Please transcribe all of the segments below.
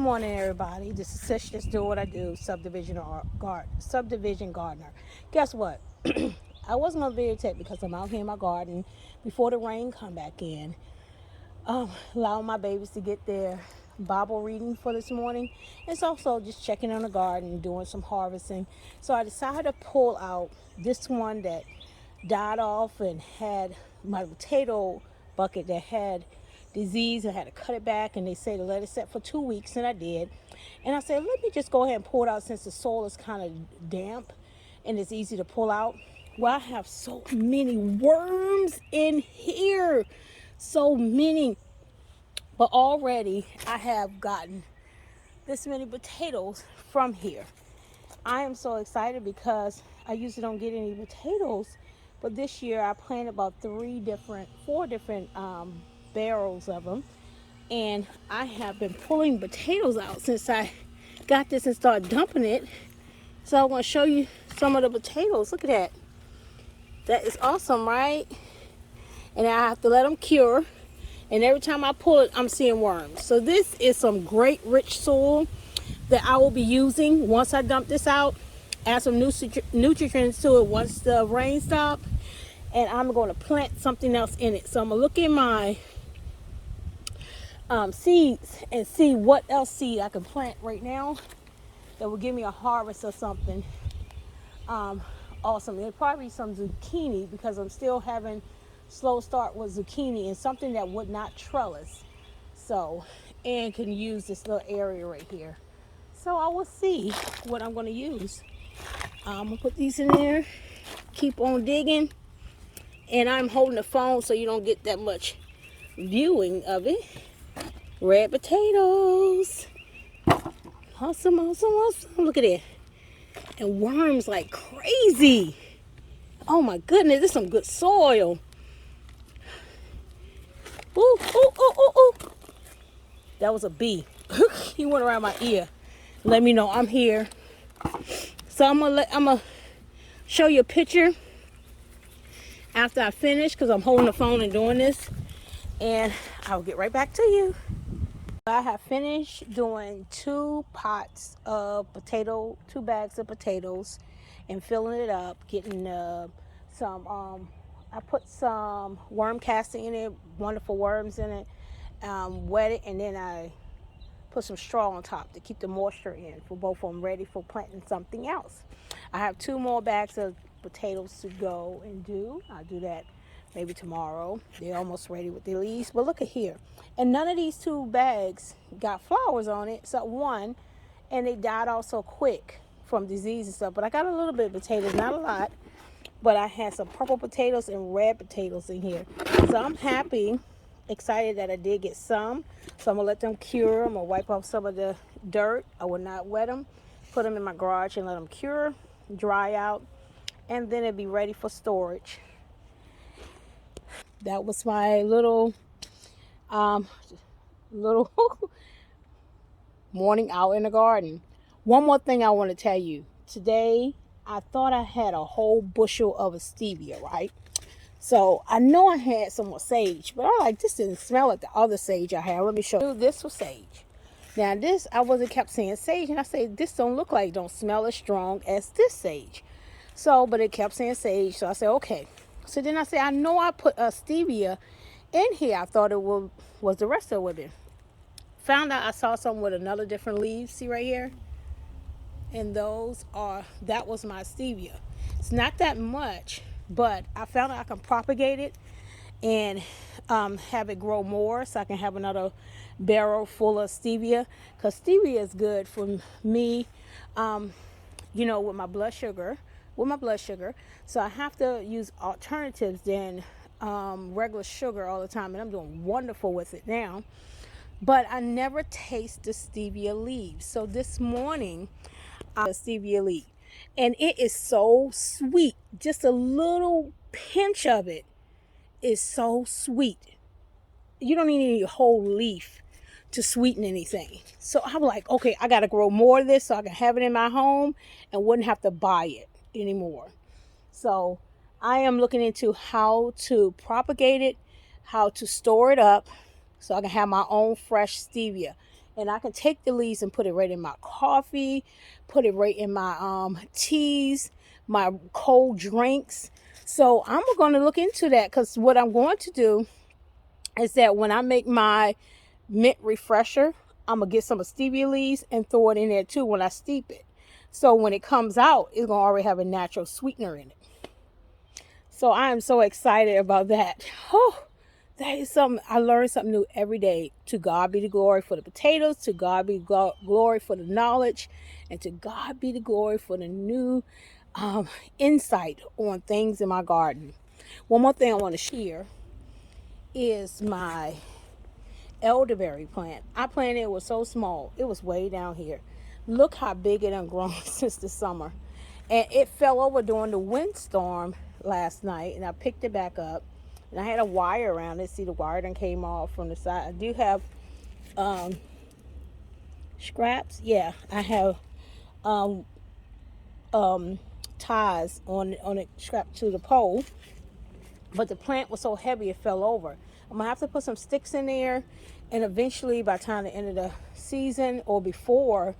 morning, everybody. This is Sish. Just do what I do. Subdivision gardener. Guess what? I wasn't gonna videotape because I'm out here in my garden before the rain come back in. Allowing my babies to get their Bible reading for this morning. It's also just checking on the garden, doing some harvesting. So I decided to pull out this one that died off and had my potato bucket that had disease. I had to cut it back, and they say to let it set for 2 weeks, and I did. And I said, let me just go ahead and pull it out since the soil is kind of damp and it's easy to pull out. Well, I have so many worms in here, so many. But already I have gotten this many potatoes from here. I am so excited because I usually don't get any potatoes, but this year I planted about four different barrels of them, and I have been pulling potatoes out since I got this and started dumping it. So I want to show you some of the potatoes. Look at that. That is awesome, right? And I have to let them cure. And every time I pull it, I'm seeing worms. So this is some great rich soil that I will be using once I dump this out. Add some nutrients to it once the rain stops. And I'm going to plant something else in it. So I'm going to look in my seeds and see what else seed I can plant right now that will give me a harvest of something awesome. It'll probably be some zucchini because I'm still having slow start with zucchini, and something that would not trellis. So, and can use this little area right here. So I will see what I'm going to use. I'm going to put these in there, keep on digging, and I'm holding the phone so you don't get that much viewing of it. Red potatoes. Awesome, awesome, awesome. Look at it. And worms like crazy. Oh my goodness, this is some good soil. Ooh, ooh, ooh, ooh, ooh. That was a bee. He went around my ear. Let me know I'm here. So I'm gonna show you a picture after I finish because I'm holding the phone and doing this, and I'll get right back to you. I have finished doing 2 bags of potatoes and filling it up, getting I put some worm casting in it, wonderful worms in it, wet it, and then I put some straw on top to keep the moisture in for both of them, ready for planting something else. I have 2 more bags of potatoes to go and do. I'll do that maybe tomorrow. They're almost ready with their leaves. But look at here. And none of these 2 bags got flowers on it, except one, and they died off so quick from disease and stuff. But I got a little bit of potatoes, not a lot. But I had some purple potatoes and red potatoes in here. So I'm happy, excited that I did get some. So I'm going to let them cure. I'm going to wipe off some of the dirt. I will not wet them. Put them in my garage and let them cure, dry out, and then it'll be ready for storage. That was my little morning out in the garden. One more thing I want to tell you. Today, I thought I had a whole bushel of stevia, right? So I know I had some more sage, but I this didn't smell like the other sage I had. Let me show you. This was sage. Now this, I kept saying sage, and I said, this don't smell as strong as this sage. So, but it kept saying sage, so I said, okay. So then I said, I know I put a stevia in here. I thought it was the rest of it. Found out I saw something with another different leaves. See right here? And that was my stevia. It's not that much, but I found out I can propagate it and have it grow more, so I can have another barrel full of stevia, because stevia is good for me, with my blood sugar. So I have to use alternatives than regular sugar all the time, and I'm doing wonderful with it now. But I never taste the stevia leaves. So this morning, I stevia leaf, and it is so sweet. Just a little pinch of it is so sweet. You don't need a whole leaf to sweeten anything. So I'm like, okay, I got to grow more of this so I can have it in my home and wouldn't have to buy it anymore. So I am looking into how to propagate it, how to store it up so I can have my own fresh stevia. And I can take the leaves and put it right in my coffee, put it right in my teas, my cold drinks. So I'm going to look into that, because what I'm going to do is that when I make my mint refresher, I'm going to get some of stevia leaves and throw it in there too when I steep it. So when it comes out, it's going to already have a natural sweetener in it. So I am so excited about that. Oh, that is something. I learn something new every day. To God be the glory for the potatoes. To God be glory for the knowledge. And to God be the glory for the new insight on things in my garden. One more thing I want to share is my elderberry plant. I planted it, was so small. It was way down here. Look how big it done grown since the summer. And it fell over during the windstorm last night, and I picked it back up. And I had a wire around it. See, the wire done came off from the side. I do have scraps. Yeah, I have ties on it strapped to the pole. But the plant was so heavy it fell over. I'm gonna have to put some sticks in there, and eventually by the time the end of the season or before,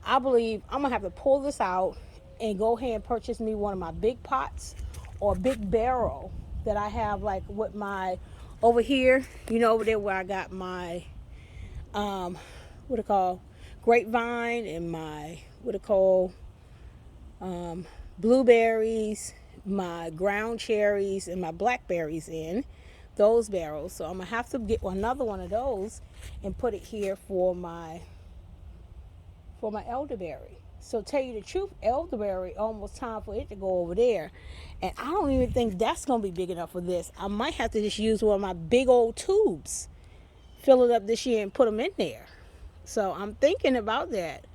I believe I'm gonna have to pull this out and go ahead and purchase me one of my big pots or big barrel that I have, like with my over here, over there where I got my what it called grapevine and my what it called blueberries, my ground cherries, and my blackberries in those barrels. So I'm gonna have to get another one of those and put it here for my elderberry. So tell you the truth, elderberry almost time for it to go over there, and I don't even think that's gonna be big enough for this. I might have to just use one of my big old tubes, fill it up this year, and put them in there. So I'm thinking about that,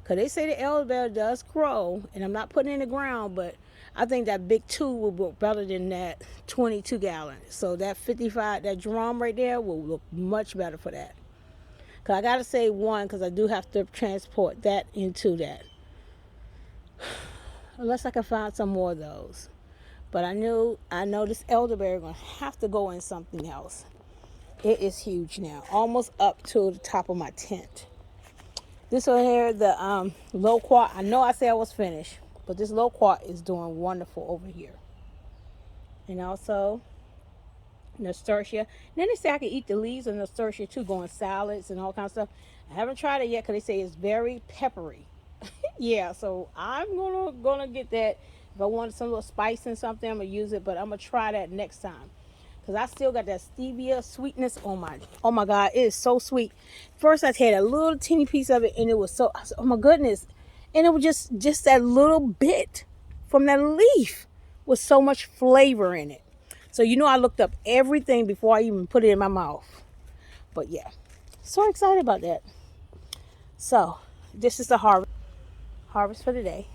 because they say the elderberry does grow, and I'm not putting it in the ground, but I think that big tube will work better than that 22 gallon. So that 55, that drum right there will look much better for that. Because I got to say one, because I do have to transport that into that. Unless I can find some more of those. But I know this elderberry going to have to go in something else. It is huge now, almost up to the top of my tent. This one here, the loquat, I know I said I was finished, but this loquat is doing wonderful over here. And also nasturtia. And then they say I can eat the leaves of nasturtia too, go in salads and all kinds of stuff. I haven't tried it yet, because they say it's very peppery. Yeah, so I'm gonna get that. If I want some little spice and something, I'm gonna use it, but I'm gonna try that next time. Because I still got that stevia sweetness on oh my God, it is so sweet. First I had a little teeny piece of it, and it was so, oh my goodness. And it was just that little bit from that leaf with so much flavor in it. So I looked up everything before I even put it in my mouth. But yeah, so excited about that. So this is the harvest for today.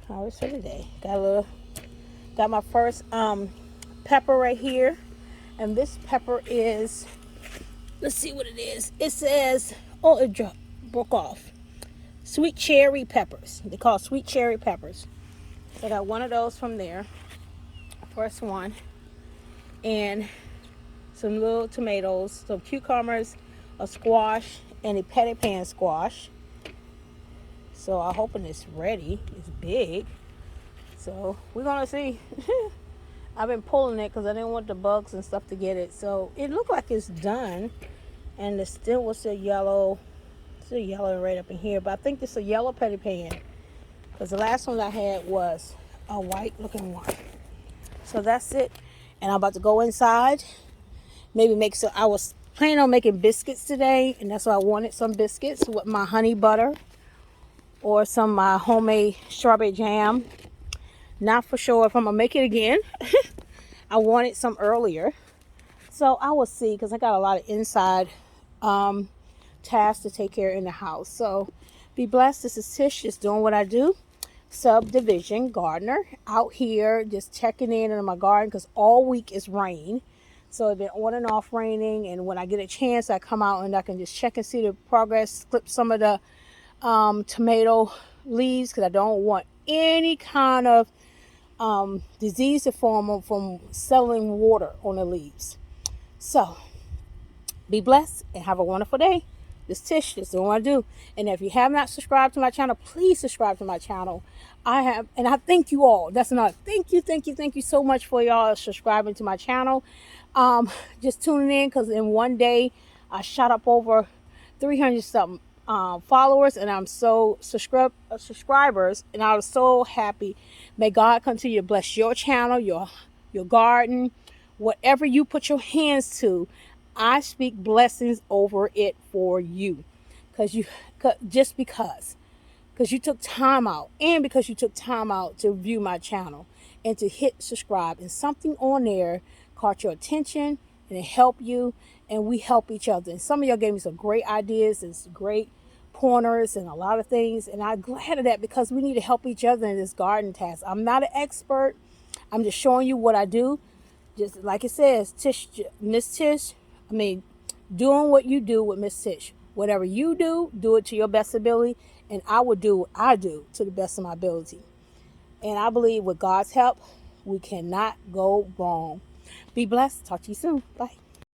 Harvest for today. Got my first pepper right here, and this pepper is, let's see what it is. It says, oh, it broke off. Sweet cherry peppers. They call sweet cherry peppers. I got one of those from there. First one. And some little tomatoes, some cucumbers, a squash, and a petty pan squash. So I'm hoping it's ready. It's big. So we're gonna see. I've been pulling it because I didn't want the bugs and stuff to get it. So it looked like it's done, and it still was still yellow. Still yellow right up in here, but I think it's a yellow petty pan, because the last one I had was a white looking one. So that's it, and I'm about to go inside. Maybe make some. I was planning on making biscuits today, and that's why I wanted some biscuits with my honey butter or some of my homemade strawberry jam. Not for sure if I'm gonna make it again. I wanted some earlier, so I will see, because I got a lot of inside tasks to take care of in the house. So be blessed. This is Tish, just doing what I do. Subdivision gardener out here, just checking in my garden, because all week is rain. So it's been on and off raining, and when I get a chance, I come out and I can just check and see the progress, clip some of the tomato leaves, because I don't want any kind of disease to form from settling water on the leaves. So be blessed and have a wonderful day. This Tish, this is what I do. And if you have not subscribed to my channel, please subscribe to my channel. I have, and I thank you all. That's enough. Thank you so much for y'all subscribing to my channel. Just tuning in, because in one day I shot up over 300 something followers, and I'm so subscribers, and I was so happy. May God continue to bless your channel, your garden, whatever you put your hands to. I speak blessings over it for you, because you took time out, and because you took time out to view my channel and to hit subscribe, and something on there caught your attention and it helped you, and we help each other. And some of y'all gave me some great ideas and some great pointers and a lot of things, and I'm glad of that, because we need to help each other in this garden task. I'm not an expert. I'm just showing you what I do. Just like it says, Miss Tish, doing what you do with Miss Tish. Whatever you do, do it to your best ability, and I will do what I do to the best of my ability. And I believe with God's help, we cannot go wrong. Be blessed. Talk to you soon. Bye.